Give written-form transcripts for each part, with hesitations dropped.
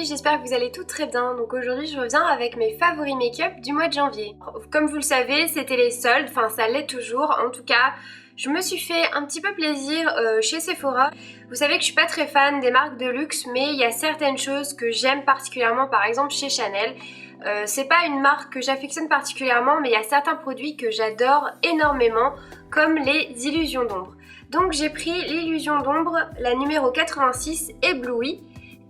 filles, j'espère que vous allez toutes très bien. Donc aujourd'hui je reviens avec mes favoris make-up du mois de janvier. Comme vous le savez, c'était les soldes, enfin ça l'est toujours. En tout cas, je me suis fait un petit peu plaisir chez Sephora. Vous savez que je suis pas très fan des marques de luxe, mais il y a certaines choses que j'aime particulièrement, par exemple chez Chanel. C'est pas une marque que j'affectionne particulièrement, mais il y a certains produits que j'adore énormément, comme les illusions d'ombre. Donc j'ai pris l'illusion d'ombre, la numéro 86 éblouie.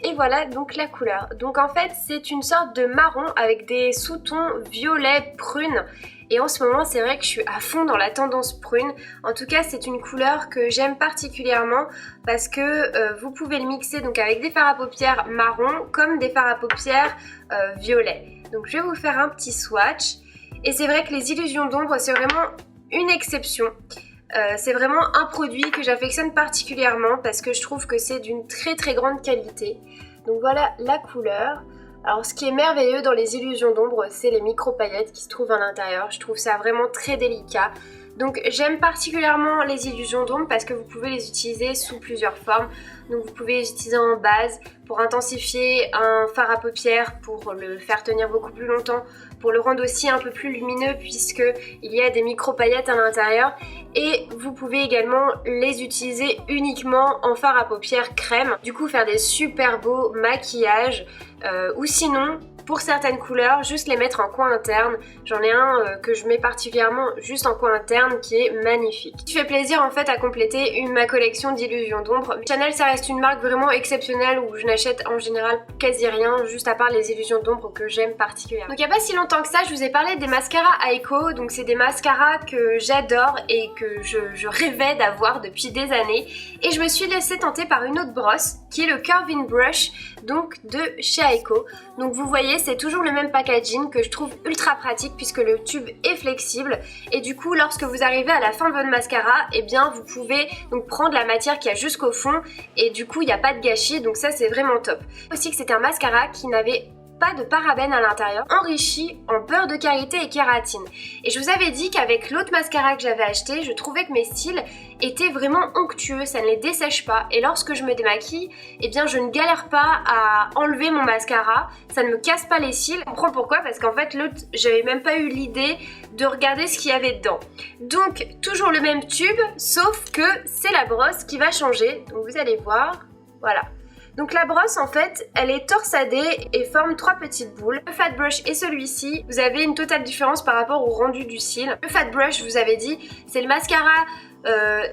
Et voilà donc la couleur. Donc en fait c'est une sorte de marron avec des sous-tons violet prune. Et en ce moment c'est vrai que je suis à fond dans la tendance prune. En tout cas c'est une couleur que j'aime particulièrement parce que vous pouvez le mixer donc avec des fards à paupières marron comme des fards à paupières violet. Donc je vais vous faire un petit swatch. Et c'est vrai que les illusions d'ombre c'est vraiment une exception. C'est vraiment un produit que j'affectionne particulièrement parce que je trouve que c'est d'une très très grande qualité. Donc voilà la couleur. Alors ce qui est merveilleux dans les illusions d'ombre, c'est les micro paillettes qui se trouvent à l'intérieur. Je trouve ça vraiment très délicat. Donc j'aime particulièrement les illusions d'ombre parce que vous pouvez les utiliser sous plusieurs formes. Donc vous pouvez les utiliser en base pour intensifier un fard à paupières, pour le faire tenir beaucoup plus longtemps, pour le rendre aussi un peu plus lumineux puisque il y a des micro paillettes à l'intérieur. Et vous pouvez également les utiliser uniquement en fard à paupières crème. Du coup faire des super beaux maquillages ou sinon pour certaines couleurs, juste les mettre en coin interne. J'en ai un que je mets particulièrement juste en coin interne qui est magnifique. Qui fait plaisir en fait à compléter ma collection d'illusions d'ombre. Chanel ça reste une marque vraiment exceptionnelle où je n'achète en général quasi rien, juste à part les illusions d'ombre que j'aime particulièrement. Donc il n'y a pas si longtemps que ça, je vous ai parlé des mascaras Aiko. Donc c'est des mascaras que j'adore et que je rêvais d'avoir depuis des années. Et je me suis laissée tenter par une autre brosse qui est le Curving Brush donc de chez Aiko. Donc vous voyez c'est toujours le même packaging que je trouve ultra pratique puisque le tube est flexible et du coup lorsque vous arrivez à la fin de votre mascara, eh bien vous pouvez donc prendre la matière qu'il y a jusqu'au fond et du coup il n'y a pas de gâchis, donc ça c'est vraiment top. Aussi que c'est un mascara qui n'avait pas de parabènes à l'intérieur, enrichi en beurre de karité et kératine. Et je vous avais dit qu'avec l'autre mascara que j'avais acheté, je trouvais que mes cils étaient vraiment onctueux, ça ne les dessèche pas. Et lorsque je me démaquille, eh bien je ne galère pas à enlever mon mascara, ça ne me casse pas les cils. Je comprends pourquoi, parce qu'en fait l'autre, j'avais même pas eu l'idée de regarder ce qu'il y avait dedans. Donc toujours le même tube, sauf que c'est la brosse qui va changer. Donc vous allez voir, voilà. Donc la brosse en fait elle est torsadée et forme 3 petites boules. Le fat brush et celui-ci, vous avez une totale différence par rapport au rendu du cil. Le fat brush, je vous avais dit, c'est le mascara.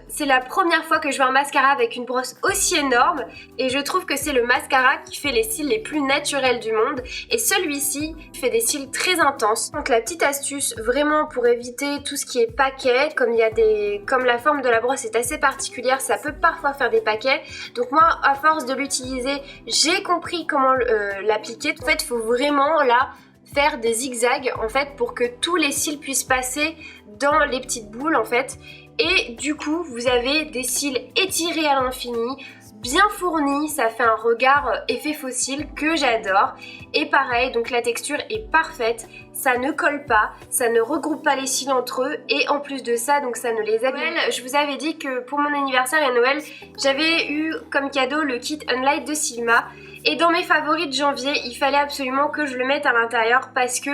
C'est la première fois que je vois un mascara avec une brosse aussi énorme et je trouve que c'est le mascara qui fait les cils les plus naturels du monde et celui-ci fait des cils très intenses. Donc la petite astuce vraiment pour éviter tout ce qui est paquet, comme la forme de la brosse est assez particulière, ça peut parfois faire des paquets. Donc moi à force de l'utiliser, j'ai compris comment l'appliquer. En fait il faut vraiment là faire des zigzags en fait pour que tous les cils puissent passer dans les petites boules en fait. Et du coup vous avez des cils étirés à l'infini, bien fournis, ça fait un regard effet fossile que j'adore. Et pareil, donc la texture est parfaite, ça ne colle pas, ça ne regroupe pas les cils entre eux et en plus de ça, donc ça ne les abîme. Je vous avais dit que pour mon anniversaire et Noël, j'avais eu comme cadeau le kit Unlight de Sigma. Et dans mes favoris de janvier, il fallait absolument que je le mette à l'intérieur parce que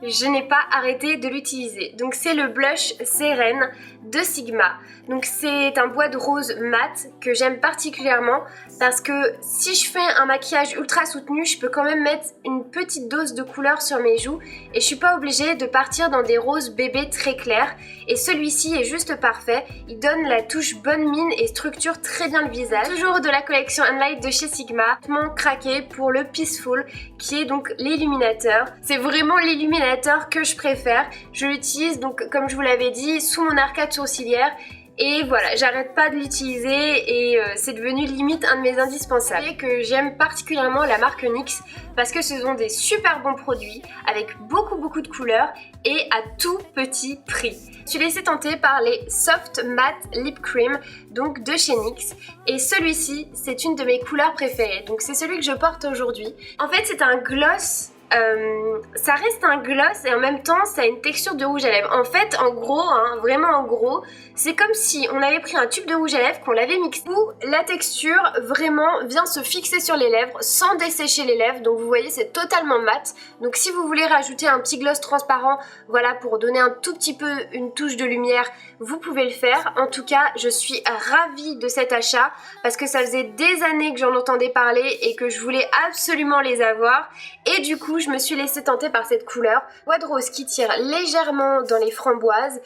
je n'ai pas arrêté de l'utiliser. Donc c'est le blush Sérène de Sigma. Donc c'est un bois de rose mat que j'aime particulièrement parce que si je fais un maquillage ultra soutenu, je peux quand même mettre une petite dose de couleur sur mes joues et je suis pas obligée de partir dans des roses bébés très clairs. Et celui-ci est juste parfait, il donne la touche bonne mine et structure très bien le visage. Toujours de la collection Unlight de chez Sigma, mon craqué pour le Peaceful qui est donc l'illuminateur. C'est vraiment l'illuminateur que je préfère. Je l'utilise donc comme je vous l'avais dit sous mon arcade sourcilière. Et voilà, j'arrête pas de l'utiliser et c'est devenu limite un de mes indispensables. Et que j'aime particulièrement la marque NYX parce que ce sont des super bons produits avec beaucoup de couleurs et à tout petit prix. Je suis laissée tenter par les Soft Matte Lip Cream donc de chez NYX et celui-ci c'est une de mes couleurs préférées, donc c'est celui que je porte aujourd'hui. En fait c'est un gloss Ça reste un gloss et en même temps ça a une texture de rouge à lèvres. En fait, en gros, hein, vraiment en gros, c'est comme si on avait pris un tube de rouge à lèvres, qu'on l'avait mixé, où la texture vraiment vient se fixer sur les lèvres sans dessécher les lèvres. Donc vous voyez, c'est totalement mat. Donc si vous voulez rajouter un petit gloss transparent, voilà, pour donner un tout petit peu une touche de lumière, vous pouvez le faire. En tout cas, je suis ravie de cet achat parce que ça faisait des années que j'en entendais parler et que je voulais absolument les avoir. Et du coup, je me suis laissée tenter par cette couleur Bois de rose qui tire légèrement dans les framboises.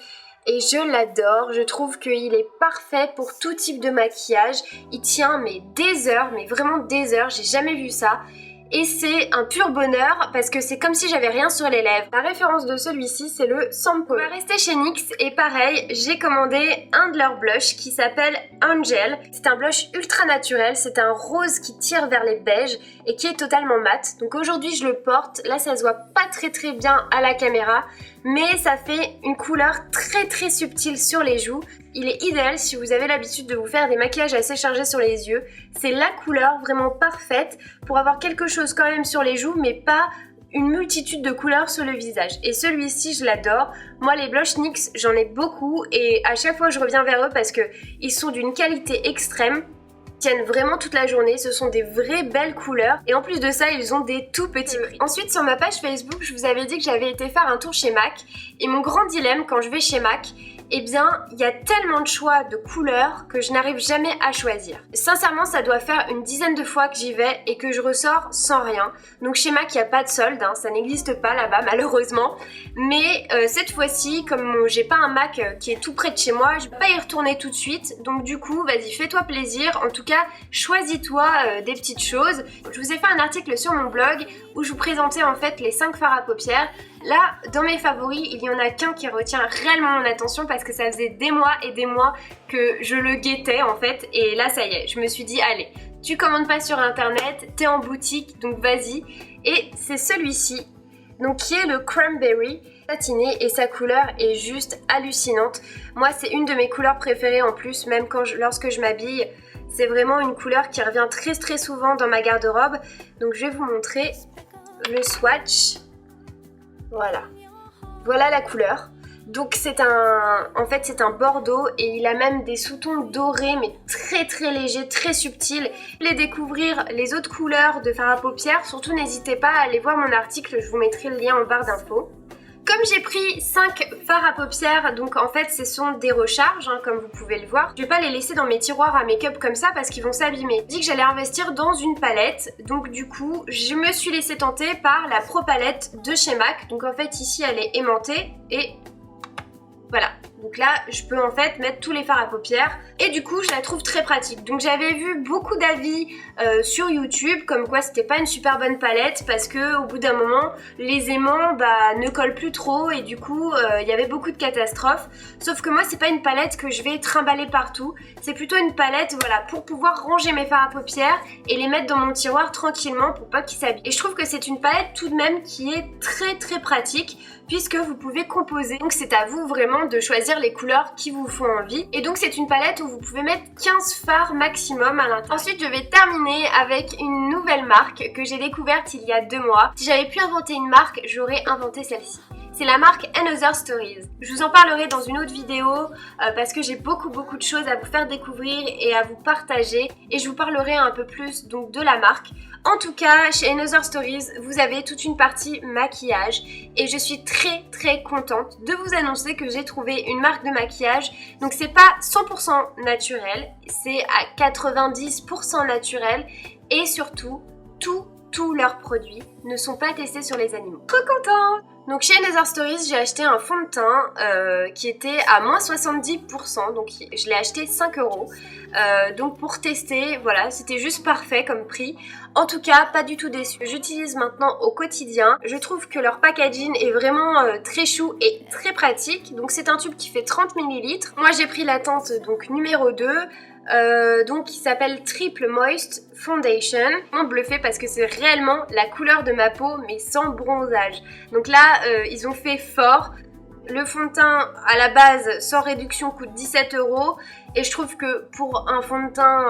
Et je l'adore, je trouve qu'il est parfait pour tout type de maquillage. Il tient mais des heures, mais vraiment des heures, j'ai jamais vu ça. Et c'est un pur bonheur parce que c'est comme si j'avais rien sur les lèvres. La référence de celui-ci, c'est le Sample. On va rester chez NYX et pareil, j'ai commandé un de leurs blushs qui s'appelle Angel. C'est un blush ultra naturel, c'est un rose qui tire vers les beiges et qui est totalement mat. Donc aujourd'hui je le porte, là ça se voit pas très bien à la caméra, mais ça fait une couleur très subtile sur les joues. Il est idéal si vous avez l'habitude de vous faire des maquillages assez chargés sur les yeux. C'est la couleur vraiment parfaite pour avoir quelque chose quand même sur les joues, mais pas une multitude de couleurs sur le visage. Et celui-ci, je l'adore. Moi, les blushs NYX, j'en ai beaucoup et à chaque fois, je reviens vers eux parce qu'ils sont d'une qualité extrême. Tiennent vraiment toute la journée, ce sont des vraies belles couleurs et en plus de ça ils ont des tout petits prix. Ensuite sur ma page Facebook je vous avais dit que j'avais été faire un tour chez MAC et mon grand dilemme quand je vais chez MAC, eh bien il y a tellement de choix de couleurs que je n'arrive jamais à choisir. Sincèrement ça doit faire une dizaine de fois que j'y vais et que je ressors sans rien. Donc chez MAC il n'y a pas de solde, hein, ça n'existe pas là-bas malheureusement. Mais cette fois-ci comme j'ai pas un MAC qui est tout près de chez moi, je vais pas y retourner tout de suite. Donc du coup vas-y fais-toi plaisir, en tout cas choisis-toi des petites choses. Je vous ai fait un article sur mon blog où je vous présentais en fait les 5 fards à paupières. Là, dans mes favoris, il y en a qu'un qui retient réellement mon attention parce que ça faisait des mois et des mois que je le guettais en fait. Et là, ça y est, je me suis dit, allez, tu commandes pas sur internet, t'es en boutique, donc vas-y. Et c'est celui-ci, donc qui est le Cranberry satiné et sa couleur est juste hallucinante. Moi, c'est une de mes couleurs préférées en plus, même lorsque je m'habille. C'est vraiment une couleur qui revient très souvent dans ma garde-robe. Donc je vais vous montrer le swatch. Voilà. Voilà la couleur. Donc en fait c'est un bordeaux et il a même des sous-tons dorés mais très légers, très subtils. Vous voulez découvrir les autres couleurs de fard à paupières, surtout n'hésitez pas à aller voir mon article, je vous mettrai le lien en barre d'infos. Comme j'ai pris 5 fards à paupières, donc en fait ce sont des recharges, hein, comme vous pouvez le voir. Je vais pas les laisser dans mes tiroirs à make-up comme ça parce qu'ils vont s'abîmer. J'ai dit que j'allais investir dans une palette, donc du coup je me suis laissée tenter par la Pro Palette de chez MAC. Donc en fait ici elle est aimantée et voilà. Donc là, je peux en fait mettre tous les fards à paupières et du coup, je la trouve très pratique. Donc j'avais vu beaucoup d'avis sur YouTube comme quoi c'était pas une super bonne palette parce que au bout d'un moment, les aimants ne collent plus trop et du coup, il y avait beaucoup de catastrophes. Sauf que moi, c'est pas une palette que je vais trimballer partout. C'est plutôt une palette, voilà, pour pouvoir ranger mes fards à paupières et les mettre dans mon tiroir tranquillement pour pas qu'ils s'abîment. Et je trouve que c'est une palette tout de même qui est très pratique puisque vous pouvez composer. Donc c'est à vous vraiment de choisir les couleurs qui vous font envie. Et donc c'est une palette où vous pouvez mettre 15 fards maximum à l'intérieur. Ensuite je vais terminer avec une nouvelle marque que j'ai découverte il y a 2 mois. Si j'avais pu inventer une marque, j'aurais inventé celle-ci. C'est la marque Another Stories. Je vous en parlerai dans une autre vidéo parce que j'ai beaucoup de choses à vous faire découvrir et à vous partager. Et je vous parlerai un peu plus donc de la marque. En tout cas, chez Another Stories, vous avez toute une partie maquillage et je suis très contente de vous annoncer que j'ai trouvé une marque de maquillage. Donc c'est pas 100% naturel, c'est à 90% naturel et surtout tous leurs produits ne sont pas testés sur les animaux. Trop contente! Donc chez Another Stories, j'ai acheté un fond de teint qui était à moins 70%, donc je l'ai acheté 5 €. Donc pour tester, voilà, c'était juste parfait comme prix. En tout cas, pas du tout déçu. J'utilise maintenant au quotidien. Je trouve que leur packaging est vraiment très chou et très pratique. Donc c'est un tube qui fait 30 ml. Moi j'ai pris la teinte donc numéro 2. Donc qui s'appelle Triple Moist Foundation. Vraiment bluffé parce que c'est réellement la couleur de ma peau mais sans bronzage. Donc là ils ont fait fort. Le fond de teint à la base sans réduction coûte 17 € et je trouve que pour un fond de teint,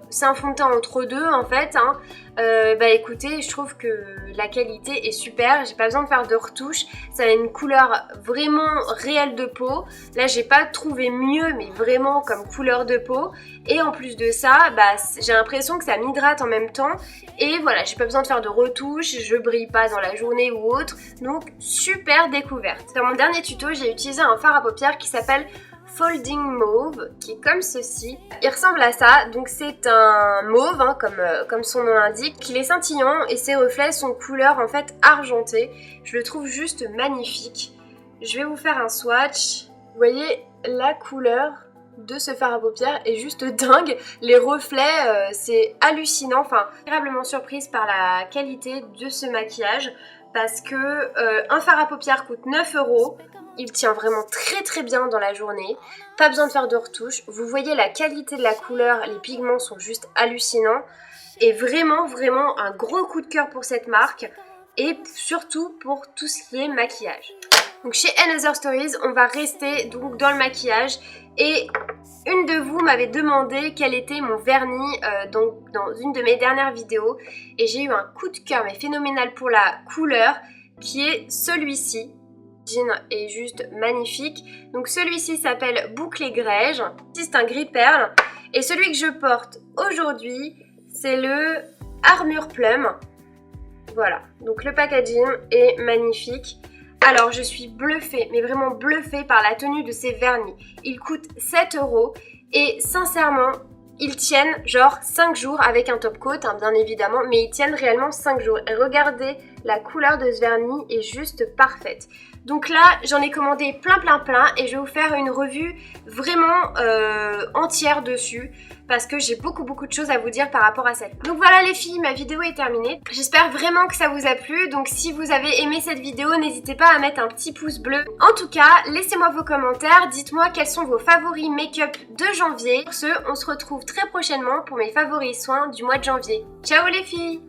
c'est un fond de teint entre deux en fait, hein. Bah écoutez, je trouve que la qualité est super, j'ai pas besoin de faire de retouches, ça a une couleur vraiment réelle de peau. Là j'ai pas trouvé mieux, mais vraiment comme couleur de peau, et en plus de ça, bah j'ai l'impression que ça m'hydrate en même temps, et voilà, j'ai pas besoin de faire de retouches, je brille pas dans la journée ou autre, donc super découverte. Dans mon dernier tuto, j'ai utilisé un fard à paupières qui s'appelle Folding Mauve, qui est comme ceci. Il ressemble à ça, donc c'est un mauve, hein, comme son nom l'indique, qu'il est scintillant et ses reflets sont couleur en fait argentée. Je le trouve juste magnifique. Je vais vous faire un swatch. Vous voyez, la couleur de ce fard à paupières est juste dingue. Les reflets, c'est hallucinant. Enfin, agréablement surprise par la qualité de ce maquillage parce que un fard à paupières coûte 9 €. Il tient vraiment très bien dans la journée, pas besoin de faire de retouches. Vous voyez la qualité de la couleur, les pigments sont juste hallucinants. Et vraiment un gros coup de cœur pour cette marque et surtout pour tout ce qui est maquillage. Donc chez Another Stories, on va rester donc dans le maquillage et une de vous m'avait demandé quel était mon vernis donc dans une de mes dernières vidéos et j'ai eu un coup de cœur mais phénoménal pour la couleur qui est celui-ci. Est juste magnifique. Donc celui-ci s'appelle Boucle Grège. C'est un gris perle. Et celui que je porte aujourd'hui, c'est le Armure Plum. Voilà. Donc le packaging est magnifique. Alors je suis bluffée, mais vraiment bluffée par la tenue de ces vernis. Ils coûtent 7 € et sincèrement, ils tiennent genre 5 jours avec un top coat, hein, bien évidemment, mais ils tiennent réellement 5 jours. Et regardez, la couleur de ce vernis est juste parfaite. Donc là, j'en ai commandé plein et je vais vous faire une revue vraiment entière dessus parce que j'ai beaucoup de choses à vous dire par rapport à cette. Donc voilà les filles, ma vidéo est terminée. J'espère vraiment que ça vous a plu. Donc si vous avez aimé cette vidéo, n'hésitez pas à mettre un petit pouce bleu. En tout cas, laissez-moi vos commentaires. Dites-moi quels sont vos favoris make-up de janvier. Pour ce, on se retrouve très prochainement pour mes favoris soins du mois de janvier. Ciao les filles!